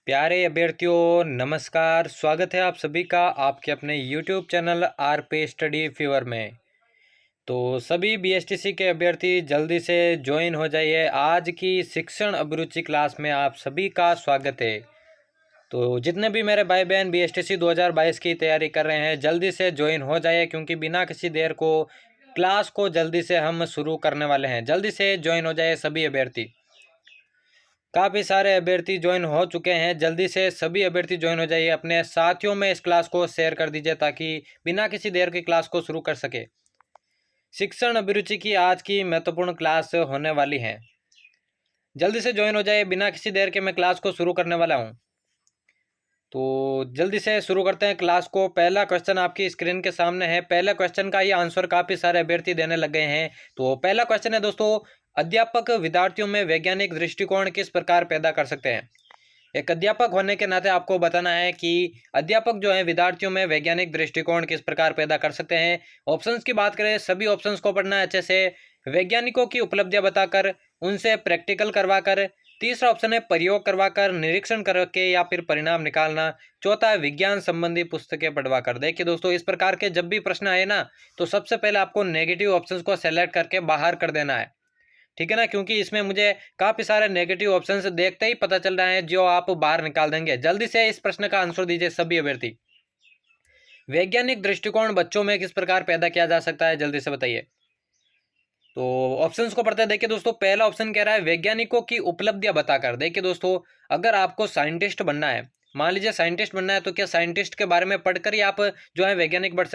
प्यारे अभ्यर्थियों नमस्कार। स्वागत है आप सभी का आपके अपने YouTube चैनल आर पे स्टडी फीवर में। तो सभी बीएसटीसी के अभ्यर्थी जल्दी से ज्वाइन हो जाइए। आज की शिक्षण अभिरुचि क्लास में आप सभी का स्वागत है। तो जितने भी मेरे भाई बहन बीएसटीसी 2022 की तैयारी कर रहे हैं जल्दी से ज्वाइन हो जाइए, क्योंकि बिना किसी देर को क्लास को जल्दी से हम शुरू करने वाले हैं। जल्दी से ज्वाइन हो जाइए सभी अभ्यर्थी। काफ़ी सारे अभ्यर्थी ज्वाइन हो चुके हैं। जल्दी से सभी अभ्यर्थी ज्वाइन हो जाइए, अपने साथियों में इस क्लास को शेयर कर दीजिए ताकि बिना किसी देर की क्लास को शुरू कर सके। शिक्षण अभिरुचि की आज की महत्वपूर्ण क्लास होने वाली है। जल्दी से ज्वाइन हो जाइए, बिना किसी देर के मैं क्लास को शुरू करने वाला हूँ। तो जल्दी से शुरू करते हैं क्लास को। पहला क्वेश्चन आपकी स्क्रीन के सामने है। पहला क्वेश्चन का ये आंसर काफ़ी सारे अभ्यर्थी देने लग गए हैं। तो पहला क्वेश्चन है दोस्तों, अध्यापक विद्यार्थियों में वैज्ञानिक दृष्टिकोण किस प्रकार पैदा कर सकते हैं। एक अध्यापक होने के नाते आपको बताना है कि अध्यापक जो है विद्यार्थियों में वैज्ञानिक दृष्टिकोण किस प्रकार पैदा कर सकते हैं। ऑप्शंस की बात करें, सभी ऑप्शंस को पढ़ना है अच्छे से। वैज्ञानिकों की उपलब्धियां बताकर, उनसे प्रैक्टिकल करवाकर, तीसरा ऑप्शन है प्रयोग करवाकर, निरीक्षण करके या फिर परिणाम निकालना, चौथा है विज्ञान संबंधी पुस्तकें पढ़वाकर। देखिए दोस्तों, इस प्रकार के जब भी प्रश्न आए ना तो सबसे पहले आपको नेगेटिव ऑप्शंस को सेलेक्ट करके बाहर कर देना है, ठीक है ना, क्योंकि इसमें मुझे काफ़ी सारे नेगेटिव ऑप्शंस देखते ही पता चल रहा है जो आप बाहर निकाल देंगे। जल्दी से इस प्रश्न का आंसर दीजिए सभी अभ्यर्थी। वैज्ञानिक दृष्टिकोण बच्चों में किस प्रकार पैदा किया जा सकता है, जल्दी से बताइए। तो ऑप्शंस को पढ़ते हैं। देखिए दोस्तों, पहला ऑप्शन कह रहा है वैज्ञानिकों की उपलब्धियां बताकर। देखिए दोस्तों, अगर आपको साइंटिस्ट बनना है, मान लीजिए साइंटिस्ट बनना है, तो क्या साइंटिस्ट के बारे में पढ़कर ही आप जो है वैज्ञानिक बन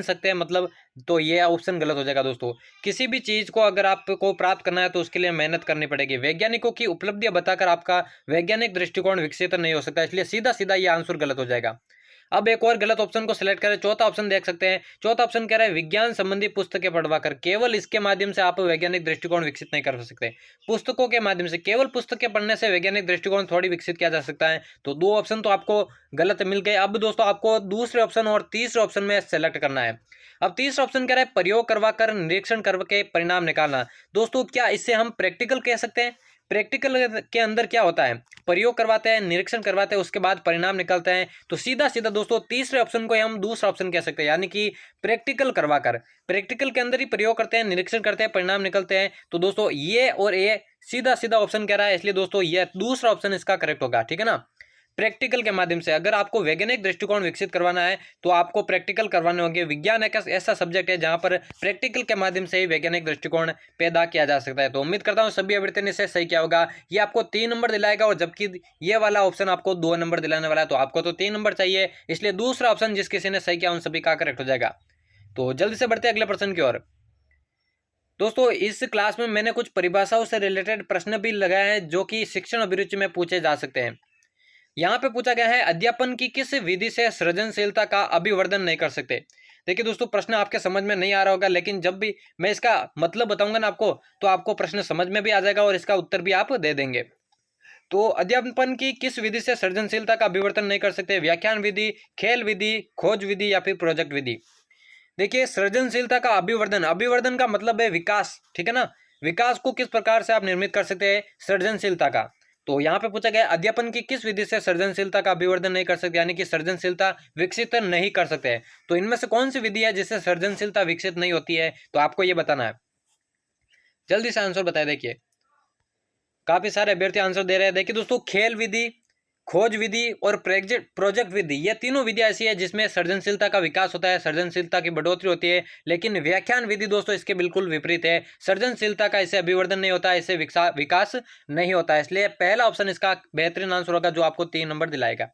सकते हैं मतलब। तो ये ऑप्शन गलत हो जाएगा दोस्तों। किसी भी चीज़ को अगर आपको प्राप्त करना है तो उसके लिए मेहनत करनी पड़ेगी। वैज्ञानिकों की उपलब्धियां बताकर आपका वैज्ञानिक दृष्टिकोण विकसित नहीं हो सकता, इसलिए सीधा सीधा ये आंसर गलत हो जाएगा। अब एक और गलत ऑप्शन को सिलेक्ट करें। चौथा ऑप्शन देख सकते हैं। चौथा ऑप्शन कह रहा है विज्ञान संबंधी पुस्तकें पढ़वाकर। केवल इसके माध्यम से आप वैज्ञानिक दृष्टिकोण विकसित नहीं कर सकते। पुस्तकों के माध्यम से, केवल पुस्तकें पढ़ने से वैज्ञानिक दृष्टिकोण थोड़ी विकसित किया जा सकता है। तो दो ऑप्शन तो आपको गलत मिल गए। अब दोस्तों आपको दूसरे ऑप्शन और तीसरे ऑप्शन में सेलेक्ट करना है। अब तीसरा ऑप्शन कह रहा है प्रयोग करवाकर, निरीक्षण करके परिणाम निकालना। दोस्तों क्या इससे हम प्रैक्टिकल कह सकते हैं। प्रैक्टिकल के अंदर क्या होता है, प्रयोग करवाते हैं, निरीक्षण करवाते हैं, उसके बाद परिणाम निकलते हैं। तो सीधा सीधा दोस्तों तीसरे ऑप्शन को हम दूसरा ऑप्शन कह सकते हैं, यानी कि प्रैक्टिकल करवाकर। प्रैक्टिकल के अंदर ही प्रयोग करते हैं, निरीक्षण करते हैं, परिणाम निकलते हैं। तो दोस्तों ये और ये सीधा सीधा ऑप्शन कह रहा है, इसलिए दोस्तों ये दूसरा ऑप्शन इसका करेक्ट होगा, ठीक है ना। प्रैक्टिकल के माध्यम से अगर आपको वैज्ञानिक दृष्टिकोण विकसित करवाना है तो आपको प्रैक्टिकल करवाने होंगे। विज्ञान एक ऐसा सब्जेक्ट है जहां पर प्रैक्टिकल के माध्यम से ही वैज्ञानिक दृष्टिकोण पैदा किया जा सकता है। तो उम्मीद करता हूं सभी अभ्यर्थियों ने इसे सही किया होगा। ये आपको 3 नंबर दिलाएगा, और जबकि ये वाला ऑप्शन आपको 2 नंबर दिलाने वाला है, तो आपको तो 3 नंबर चाहिए, इसलिए दूसरा ऑप्शन जिस किसी ने सही किया उन सभी का करेक्ट हो जाएगा। तो जल्दी से बढ़ते अगले प्रश्न की ओर। दोस्तों इस क्लास में मैंने कुछ परिभाषाओं से रिलेटेड प्रश्न भी लगाए हैं जो कि शिक्षण अभिरुचि में पूछे जा सकते हैं। यहाँ पे पूछा गया है अध्यापन की किस विधि से सृजनशीलता का अभिवर्धन नहीं कर सकते। देखिए दोस्तों, प्रश्न आपके समझ में नहीं आ रहा होगा, लेकिन जब भी मैं इसका मतलब बताऊंगा ना आपको, तो आपको प्रश्न समझ में भी आ जाएगा और इसका उत्तर भी आप दे देंगे। तो अध्यापन की किस विधि से सृजनशीलता का अभिवर्धन नहीं कर सकते। व्याख्यान विधि, खेल विधि, खोज विधि या फिर प्रोजेक्ट विधि। देखिए सृजनशीलता का अभिवर्धन, अभिवर्धन का मतलब है विकास, ठीक है ना। विकास को किस प्रकार से आप निर्मित कर सकते हैं सृजनशीलता का। तो यहाँ पे पूछा गया अध्यापन की किस विधि से सृजनशीलता का अभिवर्धन नहीं कर सकते, यानी कि सृजनशीलता विकसित नहीं कर सकते हैं। तो इनमें से कौन सी विधि है जिससे सृजनशीलता विकसित नहीं होती है, तो आपको ये बताना है। जल्दी से आंसर बताए। देखिए काफी सारे अभ्यर्थी आंसर दे रहे हैं। देखिए दोस्तों, खेल विधि, खोज विधि और प्रोजेक्ट विधि, ये तीनों विधियां ऐसी है जिसमें सृजनशीलता का विकास होता है, सृजनशीलता की बढ़ोतरी होती है। लेकिन व्याख्यान विधि दोस्तों इसके बिल्कुल विपरीत है। सृजनशीलता का इससे अभिवर्धन नहीं होता है, इससे विकास नहीं होता है। इसलिए पहला ऑप्शन इसका बेहतरीन आंसर होगा जो आपको 3 नंबर दिलाएगा।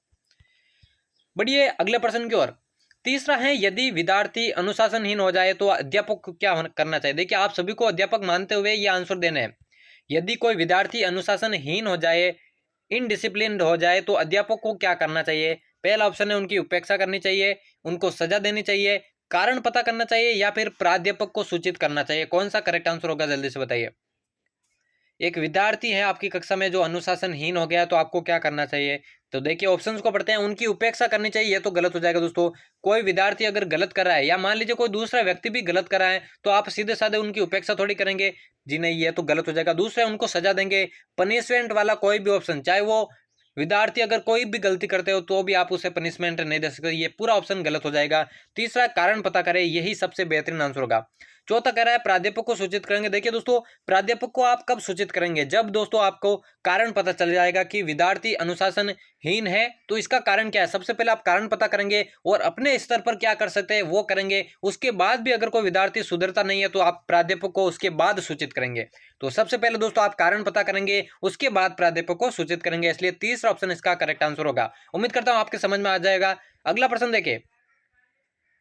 बढ़िए अगले प्रश्न की ओर। तीसरा है यदि विद्यार्थी अनुशासनहीन हो जाए तो अध्यापक को क्या करना चाहिए। देखिए आप सभी को अध्यापक मानते हुए ये आंसर देने हैं। यदि कोई विद्यार्थी अनुशासनहीन हो जाए, इनडिसिप्लिन्ड हो जाए, तो अध्यापक को क्या करना चाहिए। पहला ऑप्शन है उनकी उपेक्षा करनी चाहिए, उनको सजा देनी चाहिए, कारण पता करना चाहिए या फिर प्राध्यापक को सूचित करना चाहिए। कौन सा करेक्ट आंसर होगा, जल्दी से बताइए। एक विद्यार्थी है आपकी कक्षा में जो अनुशासनहीन हो गया, तो आपको क्या करना चाहिए। तो देखिए ऑप्शंस को पढ़ते हैं। उनकी उपेक्षा करनी चाहिए, ये तो गलत हो जाएगा दोस्तों। कोई विद्यार्थी अगर गलत कर रहा है, या मान लीजिए कोई दूसरा व्यक्ति भी गलत कर रहा है, तो आप सीधे साधे उनकी उपेक्षा थोड़ी करेंगे। जी नहीं, ये तो गलत हो जाएगा। दूसरा उनको सजा देंगे। पनिशमेंट वाला कोई भी ऑप्शन, चाहे वो विद्यार्थी अगर कोई भी गलती करते हो तो भी आप उसे पनिशमेंट नहीं दे सकते, ये पूरा ऑप्शन गलत हो जाएगा। तीसरा, कारण पता करें, यही सबसे बेहतरीन आंसर होगा। चौथा कह रहा है प्राध्यापक को सूचित करेंगे। देखिए दोस्तों, प्राध्यापक को आप कब सूचित करेंगे, जब दोस्तों आपको कारण पता चल जाएगा कि विद्यार्थी अनुशासनहीन है, तो इसका कारण क्या है। सबसे पहले आप कारण पता करेंगे और अपने स्तर पर क्या कर सकते हैं वो करेंगे। उसके बाद भी अगर कोई विद्यार्थी सुधरता नहीं है तो आप प्राध्यापक को उसके बाद सूचित करेंगे। तो सबसे पहले दोस्तों आप कारण पता करेंगे, उसके बाद प्राध्यापक को सूचित करेंगे, इसलिए तीसरा ऑप्शन इसका करेक्ट आंसर होगा। उम्मीद करता हूं आपके समझ में आ जाएगा। अगला प्रश्न देखिए।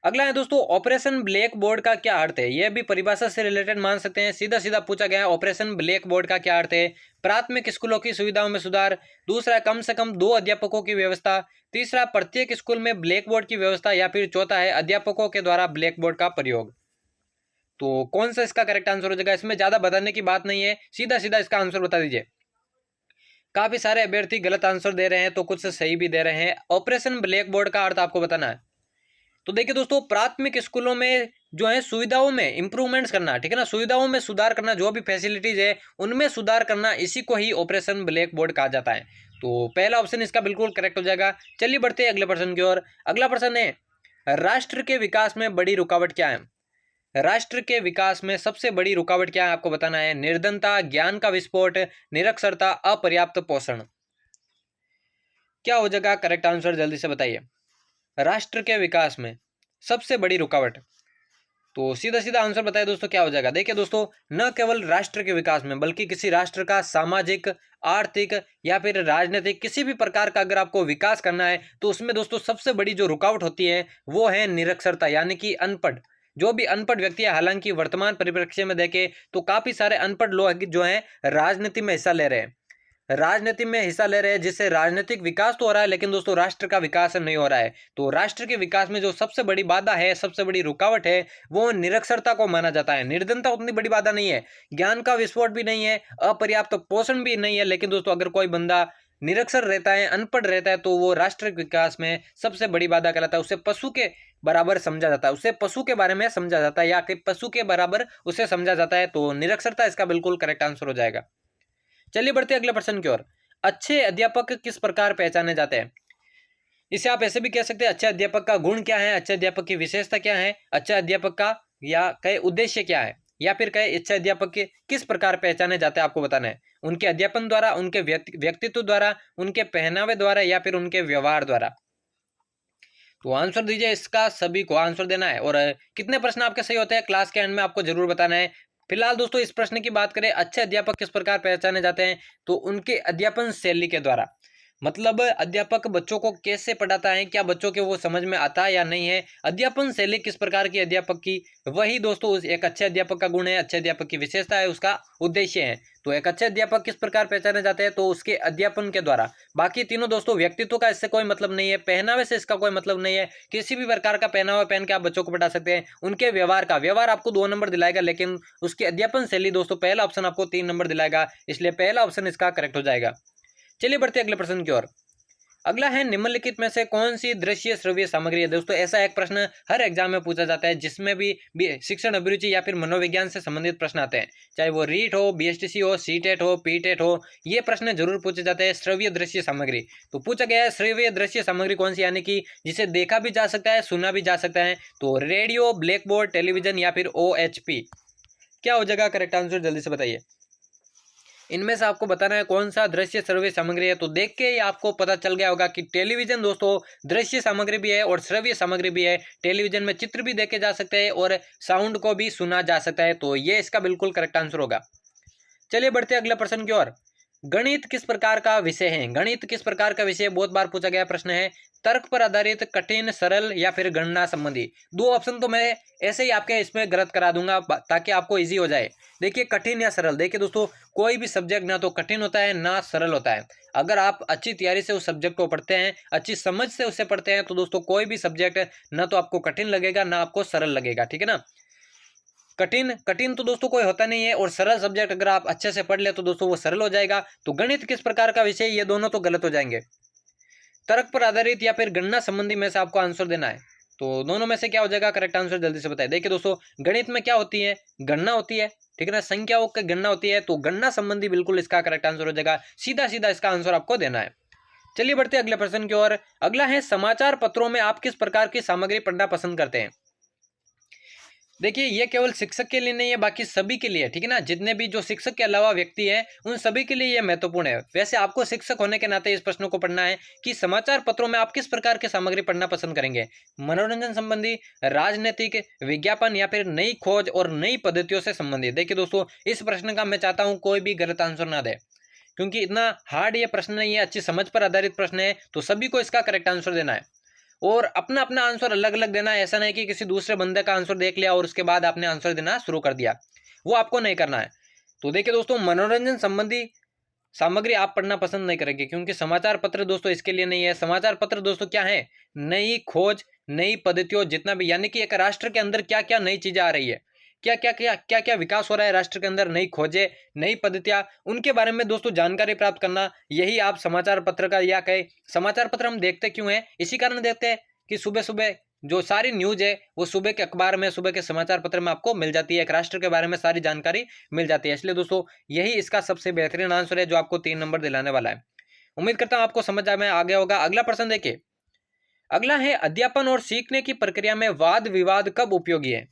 अगला है दोस्तों, ऑपरेशन ब्लैक बोर्ड का क्या अर्थ है। यह भी परिभाषा से रिलेटेड मान सकते हैं, सीधा सीधा पूछा गया है। ऑपरेशन ब्लैक बोर्ड का क्या अर्थ है। प्राथमिक स्कूलों की सुविधाओं में सुधार। दूसरा, कम से कम 2 अध्यापकों की व्यवस्था। तीसरा, प्रत्येक स्कूल में ब्लैक बोर्ड की व्यवस्था। या फिर चौथा है, अध्यापकों के द्वारा ब्लैक बोर्ड का प्रयोग। तो कौन सा इसका करेक्ट आंसर हो जाएगा। इसमें ज्यादा बताने की बात नहीं है, सीधा सीधा इसका आंसर बता दीजिए। काफी सारे अभ्यर्थी गलत आंसर दे रहे हैं तो कुछ सही भी दे रहे हैं। ऑपरेशन ब्लैक बोर्ड का अर्थ आपको बताना है। तो देखिए दोस्तों, प्राथमिक स्कूलों में जो है सुविधाओं में इंप्रूवमेंट्स करना, ठीक है ना, सुविधाओं में सुधार करना, जो भी फैसिलिटीज है उनमें सुधार करना, इसी को ही ऑपरेशन ब्लैक बोर्ड कहा जाता है। तो पहला ऑप्शन इसका बिल्कुल करेक्ट हो जाएगा। चलिए बढ़ते हैं अगले प्रश्न की ओर। अगला प्रश्न है, राष्ट्र के विकास में बड़ी रुकावट क्या है। राष्ट्र के विकास में सबसे बड़ी रुकावट क्या है आपको बताना है। निर्धनता, ज्ञान का विस्फोट, निरक्षरता, अपर्याप्त पोषण। क्या हो जाएगा करेक्ट आंसर, जल्दी से बताइए। राष्ट्र के विकास में सबसे बड़ी रुकावट, तो सीधा सीधा आंसर बताइए दोस्तों, क्या हो जाएगा। देखिए दोस्तों, न केवल राष्ट्र के विकास में बल्कि किसी राष्ट्र का सामाजिक, आर्थिक या फिर राजनीतिक किसी भी प्रकार का अगर आपको विकास करना है तो उसमें दोस्तों सबसे बड़ी जो रुकावट होती है वो है निरक्षरता, यानी कि अनपढ़। जो भी अनपढ़ व्यक्ति है, हालांकि वर्तमान परिप्रेक्ष्य में देखें तो काफी सारे अनपढ़ लोग जो हैं राजनीति में हिस्सा ले रहे हैं, राजनीति में हिस्सा ले रहे हैं, जिससे राजनीतिक विकास तो हो रहा है लेकिन दोस्तों राष्ट्र का विकास नहीं हो रहा है। तो राष्ट्र के विकास में जो सबसे बड़ी बाधा है, सबसे बड़ी रुकावट है, वो निरक्षरता को माना जाता है। निर्धनता उतनी बड़ी बाधा नहीं है, ज्ञान का विस्फोट भी नहीं है, अपर्याप्त पोषण भी नहीं है, लेकिन दोस्तों अगर कोई बंदा निरक्षर रहता है, अनपढ़ रहता है, तो वो राष्ट्र के विकास में सबसे बड़ी बाधा कहलाता है। उसे पशु के बराबर समझा जाता है, उसे पशु के बारे में समझा जाता है, या कि पशु के बराबर उसे समझा जाता है। तो निरक्षरता इसका बिल्कुल करेक्ट आंसर हो जाएगा। चलिए बढ़ते अगले प्रश्न की ओर। अच्छे अध्यापक किस प्रकार पहचाने जाते हैं। इसे आप ऐसे भी कह सकते हैं, अच्छे अध्यापक का गुण क्या है, अच्छे अध्यापक की विशेषता क्या है, अच्छे अध्यापक का या कहे उद्देश्य क्या है, या फिर कहे अच्छे अध्यापक के किस प्रकार पहचाने जाते हैं, आपको बताना है। उनके अध्यापन द्वारा, उनके व्यक्तित्व द्वारा, उनके पहनावे द्वारा, या फिर उनके व्यवहार द्वारा। तो आंसर दीजिए, इसका सभी को आंसर देना है। और कितने प्रश्न आपके सही होते हैं क्लास के एंड में आपको जरूर बताना है। फिलहाल दोस्तों इस प्रश्न की बात करें, अच्छे अध्यापक किस प्रकार पहचाने जाते हैं, तो उनके अध्यापन शैली के द्वारा। मतलब अध्यापक बच्चों को कैसे पढ़ाता है, क्या बच्चों के वो समझ में आता है या नहीं है, अध्यापन शैली किस प्रकार की अध्यापक की, वही दोस्तों उस एक अच्छे अध्यापक का गुण है, अच्छे अध्यापक की विशेषता है, उसका उद्देश्य है। तो एक अच्छे अध्यापक किस प्रकार पहचाने जाते हैं, तो उसके अध्यापन के द्वारा। बाकी तीनों दोस्तों व्यक्तित्व का इससे कोई मतलब नहीं है, पहनावे से इसका कोई मतलब नहीं है, किसी भी प्रकार का पहनावा पहन के आप बच्चों को पढ़ा सकते हैं। उनके व्यवहार का, व्यवहार आपको 2 नंबर दिलाएगा, लेकिन उसकी अध्यापन शैली दोस्तों पहला ऑप्शन आपको 3 नंबर दिलाएगा, इसलिए पहला ऑप्शन इसका करेक्ट हो जाएगा। चलिए बढ़ते अगले प्रश्न की ओर। अगला है, निम्नलिखित में से कौन सी दृश्य श्रव्य सामग्री है। दोस्तों ऐसा एक प्रश्न हर एग्जाम में पूछा जाता है, जिसमें भी शिक्षण अभिरुचि या फिर मनोविज्ञान से संबंधित प्रश्न आते हैं, चाहे वो रीट हो, बीएसटीसी हो, सीटेट हो, पीटेट हो, ये प्रश्न जरूर पूछे जाते हैं। श्रव्य दृश्य सामग्री, तो पूछा गया है श्रव्य दृश्य सामग्री कौन सी, यानी कि जिसे देखा भी जा सकता है, सुना भी जा सकता है। तो रेडियो, ब्लैक बोर्ड, टेलीविजन या फिर OHP। क्या हो जाएगा करेक्ट आंसर, जल्दी से बताइए। इनमें से आपको बताना है कौन सा दृश्य श्रव्य सामग्री है। तो देख के ही आपको पता चल गया होगा कि टेलीविजन दोस्तों दृश्य सामग्री भी है और श्रव्य सामग्री भी है। टेलीविजन में चित्र भी देखे जा सकते हैं और साउंड को भी सुना जा सकता है, तो ये इसका बिल्कुल करेक्ट आंसर होगा। चलिए बढ़ते अगले प्रश्न की ओर। गणित किस प्रकार का विषय है। गणित किस प्रकार का विषय बहुत बार पूछा गया प्रश्न है। तर्क पर आधारित, कठिन, सरल या फिर गणना संबंधी। 2 ऑप्शन तो मैं ऐसे ही आपके इसमें गलत करा दूंगा ताकि आपको इजी हो जाए। देखिए कठिन या सरल, देखिए दोस्तों कोई भी सब्जेक्ट ना तो कठिन होता है ना सरल होता है। अगर आप अच्छी तैयारी से उस सब्जेक्ट को पढ़ते हैं, अच्छी समझ से उसे पढ़ते हैं, तो दोस्तों कोई भी सब्जेक्ट ना तो आपको कठिन लगेगा ना आपको सरल लगेगा, ठीक है ना। कठिन कठिन तो दोस्तों कोई होता नहीं है, और सरल सब्जेक्ट अगर आप अच्छे से पढ़ ले तो दोस्तों वो सरल हो जाएगा। तो गणित किस प्रकार का विषय, ये दोनों तो गलत हो जाएंगे। तर्क पर आधारित या फिर गणना संबंधी में से आपको आंसर देना है। तो दोनों में से क्या हो जाएगा करेक्ट आंसर, जल्दी से बताएं। देखिए दोस्तों गणित में क्या होती है, गणना होती है, ठीक है ना, संख्याओं की गणना होती है, तो गणना संबंधी बिल्कुल इसका करेक्ट आंसर हो जाएगा। सीधा सीधा इसका आंसर आपको देना है। चलिए बढ़ते हैं अगले प्रश्न की ओर। अगला है, समाचार पत्रों में आप किस प्रकार की सामग्री पढ़ना पसंद करते हैं? देखिए, ये केवल शिक्षक के लिए नहीं है, बाकी सभी के लिए, ठीक है ना। जितने भी जो शिक्षक के अलावा व्यक्ति हैं, उन सभी के लिए ये महत्वपूर्ण है। वैसे आपको शिक्षक होने के नाते इस प्रश्न को पढ़ना है कि समाचार पत्रों में आप किस प्रकार की सामग्री पढ़ना पसंद करेंगे। मनोरंजन संबंधी, राजनीतिक, विज्ञापन या फिर नई खोज और नई पद्धतियों से संबंधित। देखिए दोस्तों, इस प्रश्न का मैं चाहता हूं कोई भी गलत आंसर ना दे, क्योंकि इतना हार्ड ये प्रश्न नहीं है, अच्छी समझ पर आधारित प्रश्न है, तो सभी को इसका करेक्ट आंसर देना है। और अपना अपना आंसर अलग अलग देना है। ऐसा नहीं कि किसी दूसरे बंदे का आंसर देख लिया और उसके बाद आपने आंसर देना शुरू कर दिया, वो आपको नहीं करना है। तो देखिए दोस्तों, मनोरंजन संबंधी सामग्री आप पढ़ना पसंद नहीं करेंगे, क्योंकि समाचार पत्र दोस्तों इसके लिए नहीं है। समाचार पत्र दोस्तों क्या है, नई खोज, नई पद्धतियों, जितना भी, यानी कि एक राष्ट्र के अंदर क्या क्या नई चीजें आ रही है, क्या क्या विकास हो रहा है राष्ट्र के अंदर, नई खोजें, नई पद्धतियां, उनके बारे में दोस्तों जानकारी प्राप्त करना, यही आप समाचार पत्र का, या कहे समाचार पत्र हम देखते क्यों हैं, इसी कारण देखते हैं कि सुबह सुबह जो सारी न्यूज है वो सुबह के अखबार में, सुबह के समाचार पत्र में आपको मिल जाती है। एक राष्ट्र के बारे में सारी जानकारी मिल जाती है। इसलिए दोस्तों यही इसका सबसे बेहतरीन आंसर है, जो आपको 3 नंबर दिलाने वाला है। उम्मीद करता हूं आपको समझ में आ गया होगा। अगला प्रश्न देखिए। अगला है, अध्यापन और सीखने की प्रक्रिया में वाद विवाद कब उपयोगी है?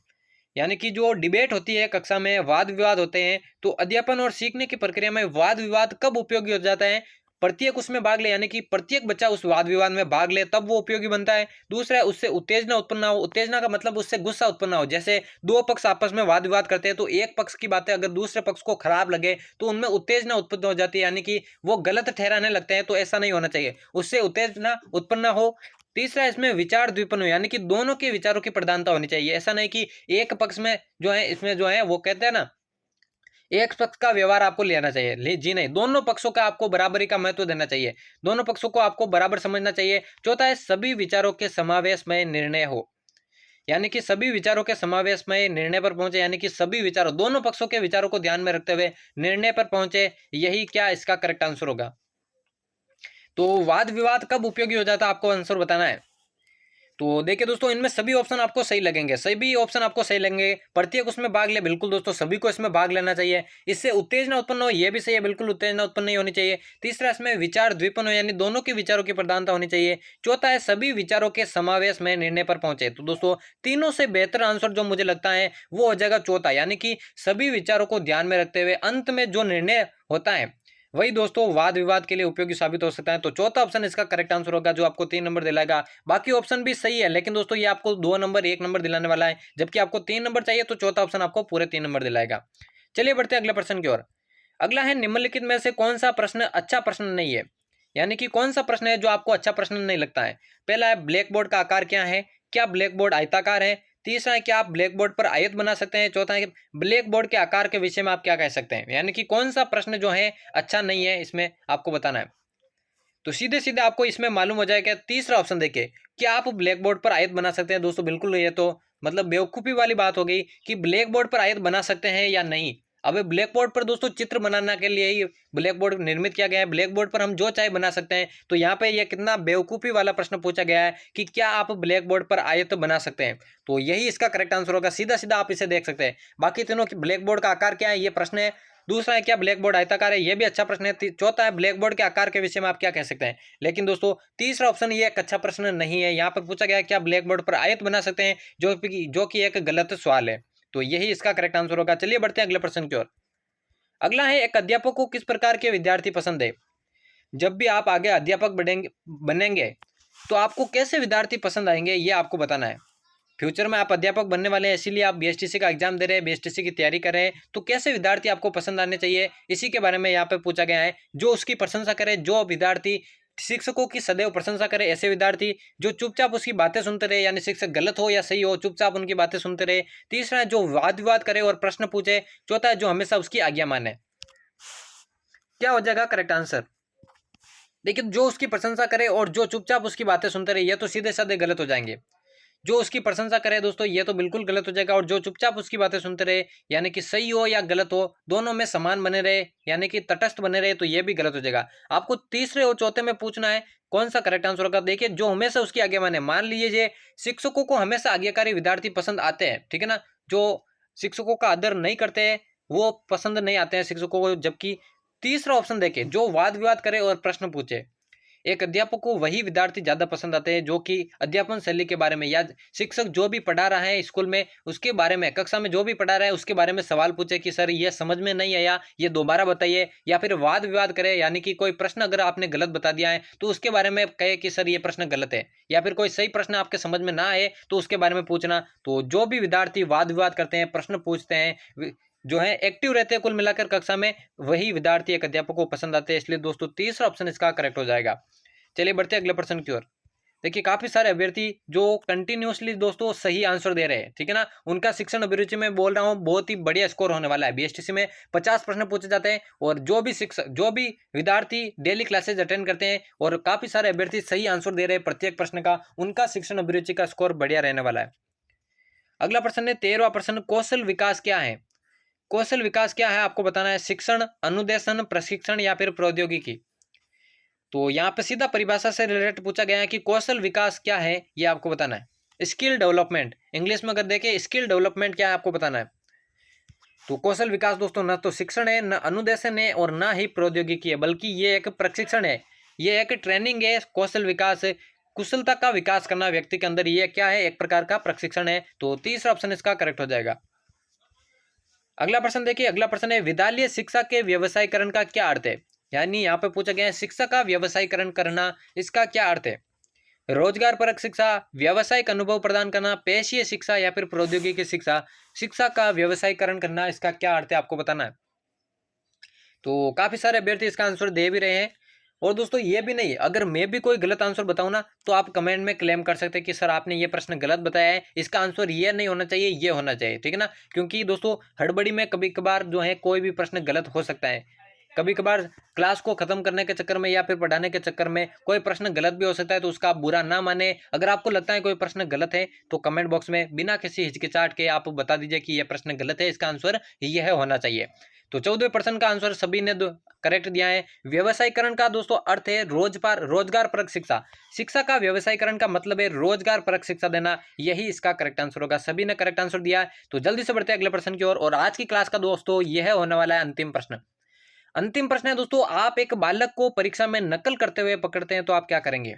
यानी कि जो डिबेट होती है कक्षा में, वाद विवाद होते हैं, तो अध्यापन और सीखने की प्रक्रिया में वाद विवाद कब उपयोगी हो जाता है? प्रत्येक उसमें भाग ले, यानी कि प्रत्येक बच्चा उस वाद विवाद में भाग ले, तब वो उपयोगी बनता है। दूसरा है, उससे उत्तेजना उत्पन्न हो। उत्तेजना का मतलब उससे गुस्सा उत्पन्न हो। जैसे दो पक्ष आपस में वाद विवाद करते हैं, तो एक पक्ष की बातें अगर दूसरे पक्ष को खराब लगे तो उनमें उत्तेजना उत्पन्न हो जाती है, यानी कि वो गलत ठहराने लगते हैं। तो ऐसा नहीं होना चाहिए, उससे उत्तेजना उत्पन्न हो। तीसरा, इसमें विचार द्विपन हो, यानी कि दोनों के विचारों की प्रधानता होनी चाहिए। ऐसा नहीं कि एक पक्ष में जो है, इसमें जो है वो कहते हैं ना, एक पक्ष का व्यवहार आपको लेना चाहिए, जी नहीं, दोनों पक्षों का आपको बराबरी का महत्व देना चाहिए, दोनों पक्षों को आपको बराबर समझना चाहिए। चौथा है, सभी विचारों के समावेश में निर्णय हो, यानी कि सभी विचारों के समावेश में निर्णय पर पहुंचे, यानी कि सभी विचारों, दोनों पक्षों के विचारों को ध्यान में रखते हुए निर्णय पर पहुंचे। यही क्या इसका करेक्ट आंसर होगा। तो वाद विवाद कब उपयोगी हो जाता है, आपको आंसर बताना है। तो देखिए दोस्तों, इनमें सभी ऑप्शन आपको सही लगेंगे, सभी ऑप्शन आपको सही लगेंगे। प्रत्येक उसमें भाग ले, बिल्कुल दोस्तों, सभी को इसमें भाग लेना चाहिए। इससे उत्तेजना उत्पन्न हो, यह भी सही है, बिल्कुल उत्तेजना उत्पन्न नहीं होनी चाहिए। तीसरा, इसमें विचार द्विपन हो, यानी दोनों के विचारों की प्रधानता होनी चाहिए। चौथा है, सभी विचारों के समावेश में निर्णय पर पहुंचे। तो दोस्तों, तीनों से बेहतर आंसर जो मुझे लगता है वो हो जाएगा चौथा, यानी कि सभी विचारों को ध्यान में रखते हुए अंत में जो निर्णय होता है वही दोस्तों वाद विवाद के लिए उपयोगी साबित हो सकता है। तो चौथा ऑप्शन इसका करेक्ट आंसर होगा, जो आपको 3 नंबर दिलाएगा। बाकी ऑप्शन भी सही है, लेकिन दोस्तों ये आपको 2 नंबर 1 नंबर दिलाने वाला है, जबकि आपको 3 नंबर चाहिए, तो चौथा ऑप्शन आपको पूरे 3 नंबर दिलाएगा। चलिए बढ़ते हैं अगले प्रश्न की ओर। अगला है, निम्नलिखित में से कौन सा प्रश्न अच्छा प्रश्न नहीं है? यानी कि कौन सा प्रश्न है जो आपको अच्छा प्रश्न नहीं लगता है? पहला है, ब्लैक बोर्ड का आकार क्या है? क्या ब्लैक बोर्ड आयताकार है? तीसरा है, क्या आप ब्लैक बोर्ड पर आयत बना सकते हैं? चौथा है, ब्लैक बोर्ड के आकार के विषय में आप क्या कह सकते हैं? यानी कि कौन सा प्रश्न जो है अच्छा नहीं है, इसमें आपको बताना है। तो सीधे सीधे आपको इसमें मालूम हो जाएगा। तीसरा ऑप्शन देखिए, क्या आप ब्लैक बोर्ड पर आयत बना सकते हैं? दोस्तों बिल्कुल, ये तो मतलब बेवकूफ़ी वाली बात हो गई कि ब्लैक बोर्ड पर आयत बना सकते हैं या नहीं। अब ब्लैक बोर्ड पर दोस्तों चित्र बनाने के लिए ही ब्लैक बोर्ड निर्मित किया गया है। ब्लैक बोर्ड पर हम जो चाहे बना सकते हैं। तो यहाँ पे ये कितना बेवकूफ़ी वाला प्रश्न पूछा गया है कि क्या आप ब्लैक बोर्ड पर आयत बना सकते हैं? तो यही इसका करेक्ट आंसर होगा। सीधा सीधा आप इसे देख सकते हैं। बाकी तीनों की, ब्लैक बोर्ड का आकार क्या है, ये प्रश्न है। दूसरा है, क्या ब्लैक बोर्ड आयताकार है? ये भी अच्छा प्रश्न है। चौथा है, ब्लैक बोर्ड के आकार के विषय में आप क्या कह सकते हैं? लेकिन दोस्तों तीसरा ऑप्शन ये एक अच्छा प्रश्न नहीं है। यहाँ पर पूछा गया है, क्या ब्लैक बोर्ड पर आयत बना सकते हैं, जो कि एक गलत सवाल है। तो यही इसका करेक्ट आंसर होगा। चलिए बढ़ते हैं अगले प्रश्न की ओर। अगला है, एक अध्यापक को किस प्रकार के विद्यार्थी पसंद है? जब भी आप आगे अध्यापक बनेंगे तो आपको कैसे विद्यार्थी पसंद आएंगे, ये आपको बताना है। फ्यूचर में आप अध्यापक बनने वाले हैं, इसीलिए आप बीएसटीसी का एग्जाम दे रहे हैं, बीएसटीसी की तैयारी कर रहे हैं, तो कैसे विद्यार्थी आपको पसंद आने चाहिए, इसी के बारे में यहाँ पे पूछा गया है। जो उसकी प्रशंसा करे, जो विद्यार्थी शिक्षकों की सदैव प्रशंसा करे, ऐसे विद्यार्थी। जो चुपचाप उसकी बातें सुनते रहे, यानी शिक्षक गलत हो या सही हो, चुपचाप उनकी बातें सुनते रहे। तीसरा है, जो वाद विवाद करे और प्रश्न पूछे। चौथा है, जो हमेशा उसकी आज्ञा माने। क्या हो जाएगा करेक्ट आंसर? लेकिन जो उसकी प्रशंसा करे और जो चुपचाप उसकी बातें सुनते रहे, ये तो सीधे साधे गलत हो जाएंगे। जो उसकी प्रशंसा करे दोस्तों, ये तो बिल्कुल गलत हो जाएगा। और जो चुपचाप उसकी बातें सुनते रहे, यानी कि सही हो या गलत हो, दोनों में समान बने रहे, यानी कि तटस्थ बने रहे, तो ये भी गलत हो जाएगा। आपको तीसरे और चौथे में पूछना है कौन सा करेक्ट आंसर होगा। देखिए, जो हमेशा उसकी आज्ञा माने, मान लीजिए शिक्षकों को हमेशा आज्ञाकारी विद्यार्थी पसंद आते हैं, ठीक है ना। जो शिक्षकों का आदर नहीं करते हैं वो पसंद नहीं आते हैं शिक्षकों को। जबकि तीसरा ऑप्शन देखिए, जो वाद विवाद करे और प्रश्न पूछे, एक अध्यापक को वही विद्यार्थी ज़्यादा पसंद आते हैं जो कि अध्यापन शैली के बारे में या शिक्षक जो भी पढ़ा रहा है स्कूल में उसके बारे में, कक्षा में जो भी पढ़ा रहा है उसके बारे में सवाल पूछे कि सर ये समझ में नहीं आया, ये दोबारा बताइए, या फिर वाद विवाद करे, यानी कि कोई प्रश्न अगर आपने गलत बता दिया है तो उसके बारे में कहे कि सर ये प्रश्न गलत है, या फिर कोई सही प्रश्न आपके समझ में ना आए तो उसके बारे में पूछना। तो जो भी विद्यार्थी वाद विवाद करते हैं, प्रश्न पूछते हैं, जो है एक्टिव रहते हैं कुल मिलाकर कक्षा में, वही विद्यार्थी एक अध्यापक को पसंद आते हैं। इसलिए दोस्तों तीसरा ऑप्शन इसका करेक्ट हो जाएगा। चलिए बढ़ते हैं अगले प्रश्न की ओर। देखिए काफी सारे अभ्यर्थी जो कंटिन्यूअसली दोस्तों सही आंसर दे रहे हैं, ठीक है ना, उनका शिक्षण अभिरुचि में बोल रहा हूँ बहुत ही बढ़िया स्कोर होने वाला है। बीएसटीसी में 50 प्रश्न पूछे जाते हैं और जो भी शिक्षक, जो भी विद्यार्थी डेली क्लासेज अटेंड करते हैं और काफी सारे अभ्यर्थी सही आंसर दे रहे हैं प्रत्येक प्रश्न का, उनका शिक्षण अभिरुचि का स्कोर बढ़िया रहने वाला है। अगला प्रश्न है 13वां प्रश्न, कौशल विकास क्या है? कौशल विकास क्या है आपको बताना है। शिक्षण, अनुदेशन, प्रशिक्षण या फिर प्रौद्योगिकी। तो यहाँ पे सीधा परिभाषा से रिलेटेड पूछा गया है कि कौशल विकास क्या है, ये आपको बताना है। स्किल डेवलपमेंट, इंग्लिश में अगर देखें स्किल डेवलपमेंट क्या है आपको बताना है। तो कौशल विकास दोस्तों न तो शिक्षण है, न अनुदेशन है और ना ही प्रौद्योगिकी है, बल्कि ये एक प्रशिक्षण है, ये एक ट्रेनिंग है। कौशल विकास है, कुशलता का विकास करना व्यक्ति के अंदर, ये क्या है, एक प्रकार का प्रशिक्षण है। तो तीसरा ऑप्शन इसका करेक्ट हो जाएगा। अगला प्रश्न देखिए, अगला प्रश्न है विद्यालय शिक्षा के व्यवसायीकरण का क्या अर्थ है? यानी यहाँ पे पूछा गया है शिक्षा का व्यवसायीकरण करना, इसका क्या अर्थ है? रोजगार परक शिक्षा, व्यावसायिक अनुभव प्रदान करना, पेशीय शिक्षा या फिर प्रौद्योगिकी शिक्षा। शिक्षा का व्यवसायीकरण करना, इसका क्या अर्थ है आपको बताना है। तो काफी सारे अभ्यर्थी इसका आंसर दे भी रहे हैं। और दोस्तों ये भी नहीं, अगर मैं भी कोई गलत आंसर बताऊं ना तो आप कमेंट में क्लेम कर सकते हैं कि सर आपने ये प्रश्न गलत बताया है, इसका आंसर ये नहीं होना चाहिए, ये होना चाहिए, ठीक है ना। क्योंकि दोस्तों हड़बड़ी में कभी कभार जो है कोई भी प्रश्न गलत हो सकता है। कभी कभार क्लास को खत्म करने के चक्कर में या फिर पढ़ाने के चक्कर में कोई प्रश्न गलत भी हो सकता है, तो उसका आप बुरा ना माने। अगर आपको लगता है कोई प्रश्न गलत है तो कमेंट बॉक्स में बिना किसी हिचकिचाहट के आप बता दीजिए कि यह प्रश्न गलत है, इसका आंसर यह होना चाहिए। तो 14वें प्रश्न का आंसर सभी ने करेक्ट दिया है। व्यवसायीकरण का दोस्तों अर्थ है रोजगार परक शिक्षा। शिक्षा का व्यवसायीकरण का मतलब है रोजगार परक शिक्षा देना, यही इसका करेक्ट आंसर होगा। सभी ने करेक्ट आंसर दिया है। तो जल्दी से बढ़ते हैं अगले प्रश्न की ओर। और आज की क्लास का दोस्तों यह होने वाला है अंतिम प्रश्न। अंतिम प्रश्न है दोस्तों, आप एक बालक को परीक्षा में नकल करते हुए पकड़ते हैं तो आप क्या करेंगे?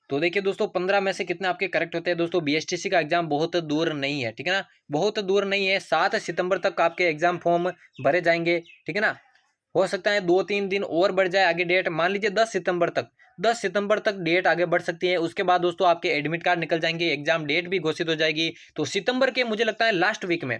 तो देखिए दोस्तों 15 में से कितने आपके करेक्ट होते हैं। दोस्तों बीएसटीसी का एग्जाम बहुत दूर नहीं है, ठीक है ना, बहुत दूर नहीं है। 7 सितंबर तक आपके एग्जाम फॉर्म भरे जाएंगे, ठीक है ना। हो सकता है 2-3 दिन और बढ़ जाए आगे डेट, मान लीजिए 10 सितंबर तक, 10 सितंबर तक डेट आगे बढ़ सकती है। उसके बाद दोस्तों आपके एडमिट कार्ड निकल जाएंगे, एग्जाम डेट भी घोषित हो जाएगी। तो सितंबर के मुझे लगता है लास्ट वीक में,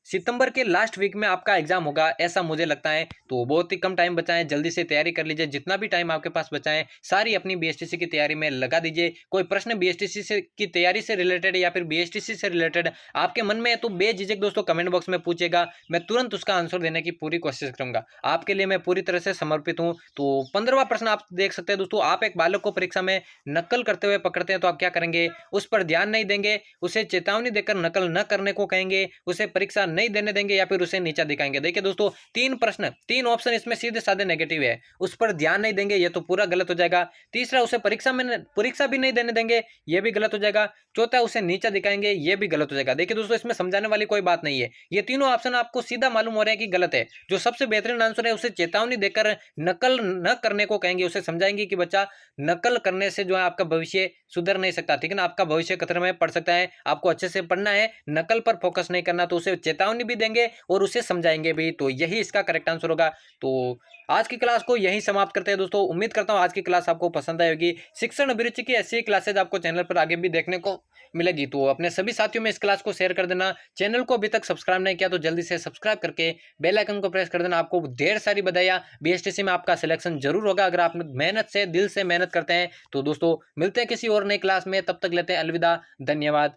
सितंबर के लास्ट वीक में आपका एग्जाम होगा, ऐसा मुझे लगता है। तो बहुत ही कम टाइम बचा है, जल्दी से तैयारी कर लीजिए। जितना भी टाइम आपके पास बचा है सारी अपनी बीएसटीसी की तैयारी में लगा दीजिए। कोई प्रश्न बीएसटीसी से की तैयारी से रिलेटेड या फिर बीएसटीसी से रिलेटेड आपके मन में है तो बेझिझक दोस्तों कमेंट बॉक्स में पूछेगा, मैं तुरंत उसका आंसर देने की पूरी कोशिश करूंगा। आपके लिए मैं पूरी तरह से समर्पित हूँ। तो 15वां प्रश्न आप देख सकते हैं दोस्तों, आप एक बालक को परीक्षा में नकल करते हुए पकड़ते हैं तो आप क्या करेंगे? उस पर ध्यान नहीं देंगे, उसे चेतावनी देकर नकल न करने को कहेंगे, उसे परीक्षा नहीं देने देंगे या फिर उसे नीचा दिखाएंगे। देखिए दोस्तों 3 प्रश्न, 3 ऑप्शन इसमें सीधे साधे नेगेटिव है। उस पर ध्यान नहीं देंगे, ये तो पूरा गलत हो जाएगा। तीसरा, उसे परीक्षा भी नहीं देने देंगे, ये भी गलत हो जाएगा। चौथा, उसे नीचा दिखाएंगे, ये भी गलत हो जाएगा। देखिए दोस्तों इसमें समझाने वाली कोई बात नहीं है, ये तीनों ऑप्शन आपको सीधा मालूम हो रहे हैं कि गलत है। जो सबसे बेहतरीन आंसर है, उसे चेतावनी देकर नकल न करने को कहेंगे, उसे समझाएंगे कि बच्चा नकल करने से जो है आपका भविष्य सुधर नहीं सकता, ठीक है ना, आपका भविष्य खतरे में पड़ सकता है। आपको अच्छे से पढ़ना है, नकल पर फोकस नहीं करना। तो उसे चेतावनी भी देंगे और उसे समझाएंगे भी। तो यही इसका करेक्ट आंसर होगा। तो आज की क्लास को यहीं समाप्त करते हैं दोस्तों। उम्मीद करता हूं आज की क्लास आपको पसंद आई होगी। शिक्षण अभिरुचि की ऐसी क्लासेज आपको चैनल पर आगे भी देखने को मिलेगी। तो अपने सभी साथियों में इस क्लास को शेयर कर देना। चैनल को अभी तक सब्सक्राइब नहीं किया तो जल्दी से सब्सक्राइब करके बेल आइकन को प्रेस कर देना। आपको ढेर सारी बधाइयां, बीएसटीसी में आपका सिलेक्शन जरूर होगा अगर आप मेहनत से, दिल से मेहनत करते हैं। तो दोस्तों मिलते हैं किसी और नई क्लास में, तब तक लेते हैं अलविदा, धन्यवाद।